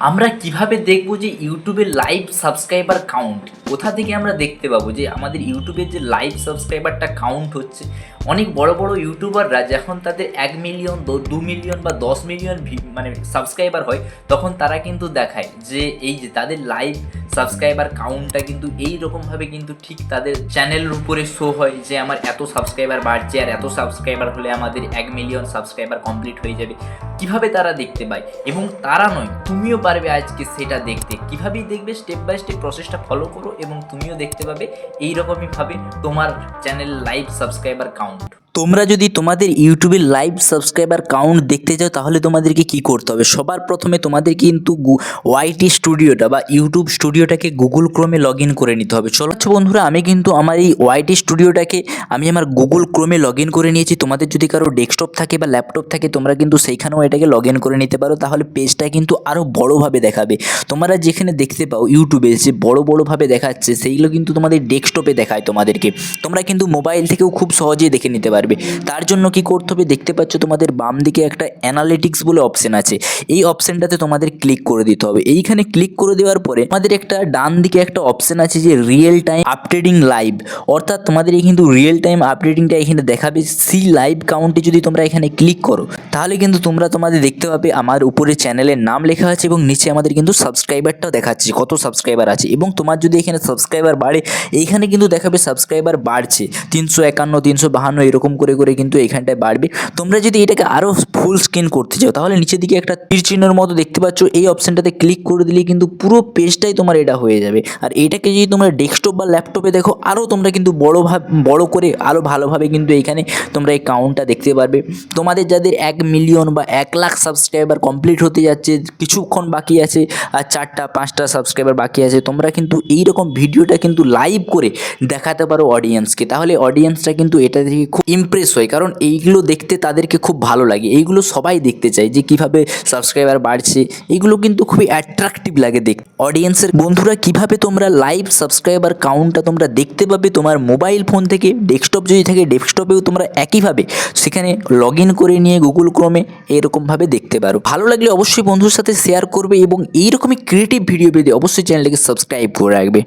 আমরা কিভাবে দেখব যে ইউটিউবের লাইভ সাবস্ক্রাইবার কাউন্ট? কোথা থেকে আমরা দেখতে পাবো যে আমাদের ইউটিউবের যে লাইভ সাবস্ক্রাইবারটা কাউন্ট হচ্ছে? অনেক বড় বড় ইউটিউবাররা যখন তাদের 1 মিলিয়ন 2 মিলিয়ন বা 10 মিলিয়ন মানে সাবস্ক্রাইবার হয়, তখন তারা কিন্তু দেখায় যে এই যে তাদের লাইভ সাবস্ক্রাইবার কাউন্টটা কিন্তু এই রকমভাবে কিন্তু ঠিক তাদের চ্যানেলের উপরে শো হয় যে আমার এত সাবস্ক্রাইবার বাড়ছে, আর এত সাবস্ক্রাইবার হলে আমাদের 1 মিলিয়ন সাবস্ক্রাইবার কমপ্লিট হয়ে যাবে। কিভাবে তারা দেখতে পায়? এবং তারা নয়, তুমিও পারবে আজকে সেটা দেখতে। কিভাবেই দেখবে? স্টেপ বাই স্টেপ প্রসেসটা ফলো করো এবং তুমিও দেখতে পাবে এইরকমইভাবে তোমার চ্যানেল লাইভ সাবস্ক্রাইবার কাউন্ট। তোমরা যদি তোমাদের ইউটিউবের লাইভ সাবস্ক্রাইবার কাউন্ট দেখতে চাও, তাহলে তোমাদেরকে কি করতে হবে? সবার প্রথমে তোমাদের কিন্তু ওয়াইটি স্টুডিওটা বা ইউটিউব স্টুডিওটাকে গুগল ক্রোমে লগ ইন করে নিতে হবে। চলো বন্ধুরা, আমি কিন্তু আমার এই ওয়াইটি স্টুডিওটাকে আমি আমার গুগল ক্রোমে লগ ইন করে নিয়েছি। তোমাদের যদি কারো ডেস্কটপ থাকে বা ল্যাপটপ থাকে, তোমরা কিন্তু সেইখানেও এটাকে লগ ইন করে নিতে পারো। তাহলে পেজটা কিন্তু আরও বড়োভাবে দেখাবে। তোমরা যেখানে দেখতে পাও ইউটিউবে যে বড়োভাবে দেখাচ্ছে, সেইগুলো কিন্তু তোমাদের ডেস্কটপে দেখায় তোমাদেরকে। তোমরা কিন্তু মোবাইল থেকেও খুব সহজেই দেখে নিতে পারবে। তার জন্য কি করতে হবে? দেখতে পাচ্ছ তোমাদের বাম দিকে একটা অ্যানালিটিক্স বলে অপশন আছে। এই অপশনটাতে তোমাদের ক্লিক করে দিতে হবে। এইখানে ক্লিক করে দেওয়ার পরে আমাদের একটা ডান দিকে একটা অপশন আছে যে রিয়েল টাইম আপডেটিং লাইভ, অর্থাৎ তোমাদের কিন্তু রিয়েল টাইম আপডেটিংটা এখানে দেখাবে। সি লাইভ কাউন্টে যদি তোমরা এখানে ক্লিক করো, তাহলে কিন্তু তোমরা তোমাদের দেখতে পাবে আমার উপরে চ্যানেলের নাম লেখা আছে এবং নিচে আমাদের কিন্তু সাবস্ক্রাইবারটাও দেখাচ্ছে কত সাবস্ক্রাইবার আছে। এবং তোমার যদি এখানে সাবস্ক্রাইবার বাড়ে, এইখানে কিন্তু দেখাবে সাবস্ক্রাইবার বাড়ছে 351 352 এরকম করে কিন্তু এইখানটায় বাড়বে। তোমরা যদি এটাকে আরও ফুল স্ক্রিন করতে চাও, তাহলে নিচের দিকে একটা তীর চিহ্নের মতো দেখতে পাচ্ছ, এই অপশনটাতে ক্লিক করে দিলে কিন্তু পুরো পেজটাই তোমার এটা হয়ে যাবে। আর এইটাকে যদি তোমরা ডেস্কটপ বা ল্যাপটপে দেখো, আরও তোমরা কিন্তু বড় করে আরও ভালোভাবে কিন্তু এইখানে তোমরা এই কাউন্টটা দেখতে পারবে। তোমাদের যাদের 1 মিলিয়ন বা 1 লাখ সাবস্ক্রাইবার কমপ্লিট হতে যাচ্ছে, কিছুক্ষণ বাকি আছে, আর 4টা 5টা সাবস্ক্রাইবার বাকি আছে, তোমরা কিন্তু এইরকম ভিডিওটা কিন্তু লাইভ করে দেখাতে পারো অডিয়েন্সকে। তাহলে অডিয়েন্সরা কিন্তু এটা থেকে খুব ইমপ্রেস হয়, কারণ এইগুলো দেখতে তাদেরকে খুব ভালো লাগে। এইগুলো সবাই দেখতে চায় যে কিভাবে সাবস্ক্রাইবার বাড়ছে। এইগুলো কিন্তু খুবই অ্যাট্রাকটিভ লাগে দেখতে অডিয়েন্সের। বন্ধুরা, কিভাবে তোমরা লাইভ সাবস্ক্রাইবার কাউন্টটা তোমরা দেখতে পাবে তোমার মোবাইল ফোন থেকে? ডেস্কটপ যদি থাকে, ডেস্কটপেও তোমরা একইভাবে সেখানে লগ ইন করে নিয়ে গুগল ক্রোমে এরকমভাবে দেখতে পারো। ভালো লাগলে অবশ্যই বন্ধুর সাথে শেয়ার করবে এবং এইরকমই ক্রিয়েটিভ ভিডিও পেতে অবশ্যই চ্যানেলটাকে সাবস্ক্রাইব করে রাখবে।